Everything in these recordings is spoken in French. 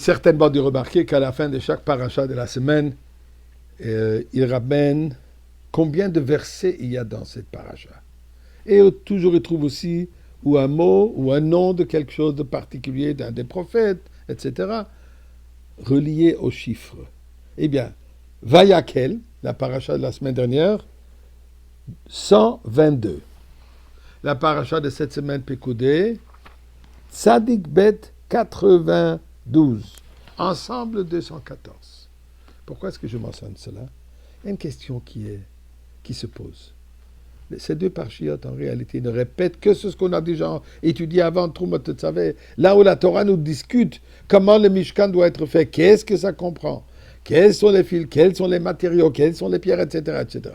certainement dû remarquer qu'à la fin de chaque paracha de la semaine, il ramène combien de versets il y a dans cette paracha. Et toujours il trouve aussi ou un mot ou un nom de quelque chose de particulier, d'un des prophètes, etc., relié aux chiffres. Eh bien, Vayakel, la paracha de la semaine dernière, 122. La paracha de cette semaine, Pekoudé, Tzadik Bet 92. Ensemble 214. Pourquoi est-ce que je mentionne cela? Il y a une question qui se pose. Ces deux parchiotes, en réalité, ne répètent que ce qu'on a déjà étudié avant Troumat Tetzaveh, là où la Torah nous discute comment le Mishkan doit être fait, qu'est-ce que ça comprend, quels sont les fils, quels sont les matériaux, quelles sont les pierres, etc., etc.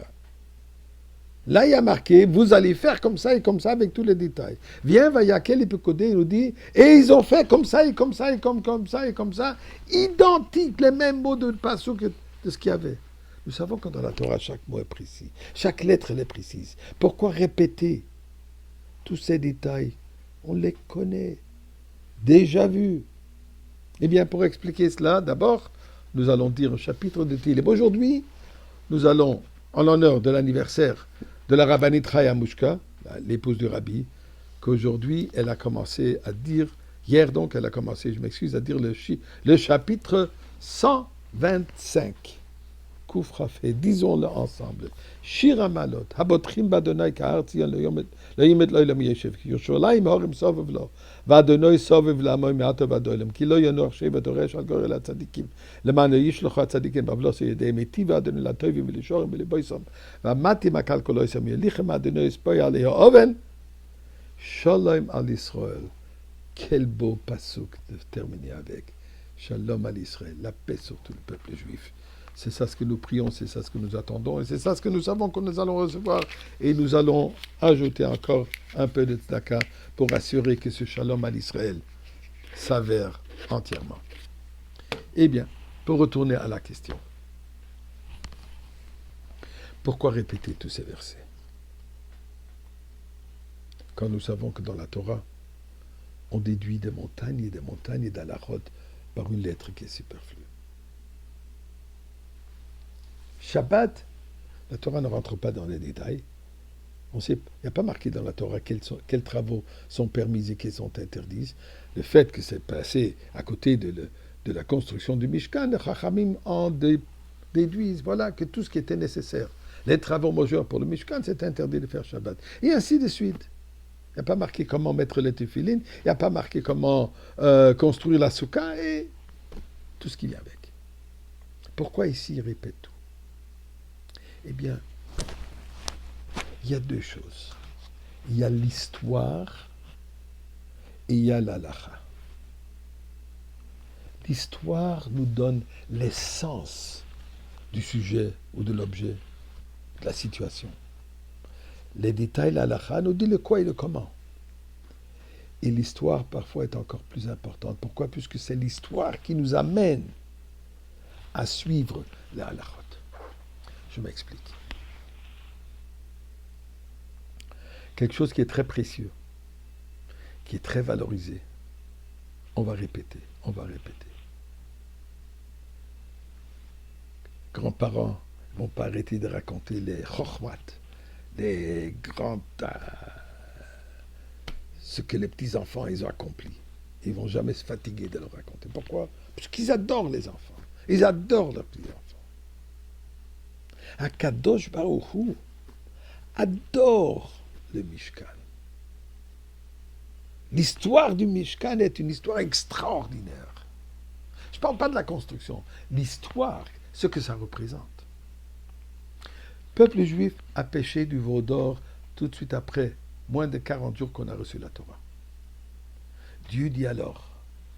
Là, il y a marqué, vous allez faire comme ça et comme ça avec tous les détails. Viens, Vayakel et Pekodé, il nous dit, et ils ont fait comme ça et comme ça et comme ça et comme ça, identiques, les mêmes mots de Passou que de ce qu'il y avait. Nous savons que dans la Torah, chaque mot est précis. Chaque lettre, elle est précise. Pourquoi répéter tous ces détails? On les connaît, déjà vus. Eh bien, pour expliquer cela, d'abord, nous allons dire un chapitre de Tehillim. Aujourd'hui, nous allons, en l'honneur de l'anniversaire de la rabbinite Chaya Mushka, l'épouse du rabbi, qu'aujourd'hui, elle a commencé à dire, hier donc, elle a commencé, je m'excuse, à dire le chapitre 125. Koufrafé, disons-le ensemble. Shir Amalot, Habotrim Badonai Kahartian, le Yimet Loilam Yeshev, Yerushalayim Horim Sovev Lo, Vadonoi Sovev Lamoy Me'ata Vadolam, Ki Lo Yanor Sheva Doresh Al Gorel HaTzadikim, Leman Yishloch HaTzadikim, Bavlos Yedei Metiv Adonai Latovim Velishorim Veliboisom, Vamati Makal Koloisam Yelichem Adonai Spoy Alei Oven, Shalom al Israël. Quel beau passouk de terminer avec. Shalom al Israël, la paix sur tout le peuple juif. C'est ça ce que nous prions, c'est ça ce que nous attendons, et c'est ça ce que nous savons que nous allons recevoir. Et nous allons ajouter encore un peu de tzedaka pour assurer que ce shalom à l'Israël s'avère entièrement. Eh bien, pour retourner à la question, pourquoi répéter tous ces versets? Quand nous savons que dans la Torah, on déduit des montagnes et d'alachot par une lettre qui est superflue. Shabbat, la Torah ne rentre pas dans les détails. Il n'y a pas marqué dans la Torah quels travaux sont permis et quels sont interdits. Le fait que c'est passé à côté de la construction du Mishkan, les Chachamim en déduisent, voilà, que tout ce qui était nécessaire. Les travaux majeurs pour le Mishkan, c'est interdit de faire Shabbat. Et ainsi de suite. Il n'y a pas marqué comment mettre les tefilines, il n'y a pas marqué comment construire la soukha et tout ce qui vient avec. Pourquoi ici il répète tout? Eh bien, il y a deux choses. Il y a l'histoire et il y a l'halacha. L'histoire nous donne l'essence du sujet ou de l'objet, de la situation. Les détails, l'halacha nous dit le quoi et le comment. Et l'histoire, parfois, est encore plus importante. Pourquoi? Puisque c'est l'histoire qui nous amène à suivre la halachot. Je m'explique. Quelque chose qui est très précieux, qui est très valorisé. On va répéter, on va répéter. Grands-parents ne vont pas arrêter de raconter les chokhmat, les grands... ce que les petits-enfants ils ont accompli. Ils ne vont jamais se fatiguer de le raconter. Pourquoi? Parce qu'ils adorent les enfants. Ils adorent leurs petits-enfants. Akadosh Baruch Hu adore le Mishkan. L'histoire du Mishkan est une histoire extraordinaire. Je ne parle pas de la construction. L'histoire, ce que ça représente. Le peuple juif a péché du veau d'or tout de suite après, moins de 40 jours qu'on a reçu la Torah. Dieu dit alors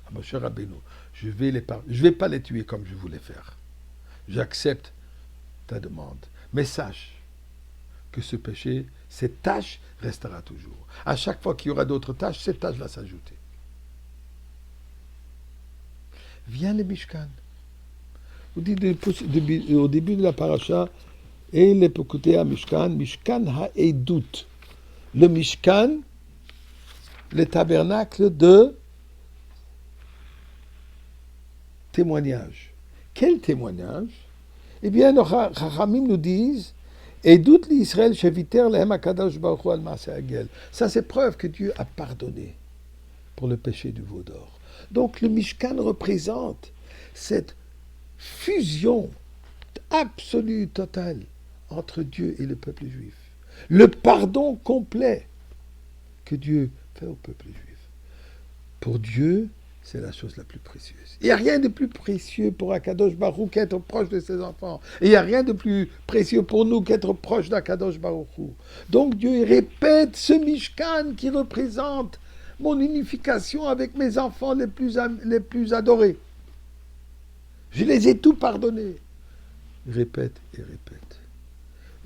à Moshe Rabbeinu, je vais pas les tuer comme je voulais faire. J'accepte ta demande. Mais sache que ce péché, cette tâche restera toujours. À chaque fois qu'il y aura d'autres tâches, cette tâche va s'ajouter. Vient le Mishkan. Vous dites au début de la paracha, et les Pekouté à Mishkan, Mishkan ha'edut. Le Mishkan, le tabernacle de témoignage. Quel témoignage? Eh bien, nos Chachamim nous disent et doute l'Israël cheviter lehem akadosh baruch hu al maaseh hagel. Ça, c'est preuve que Dieu a pardonné pour le péché du veau d'or. Donc, le Mishkan représente cette fusion absolue, totale entre Dieu et le peuple juif. Le pardon complet que Dieu fait au peuple juif. Pour Dieu, c'est la chose la plus précieuse. Il n'y a rien de plus précieux pour Akadosh Baruch Hu qu'être proche de ses enfants. Et il n'y a rien de plus précieux pour nous qu'être proche d'Akadosh Baruch Hu. Donc Dieu répète ce Mishkan qui représente mon unification avec mes enfants les plus adorés. Je les ai tous pardonnés. Répète et répète.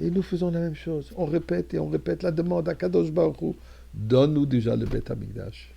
Et nous faisons la même chose. On répète et on répète la demande à Kadosh Baruch Hu. Donne-nous déjà le Beth Amikdash.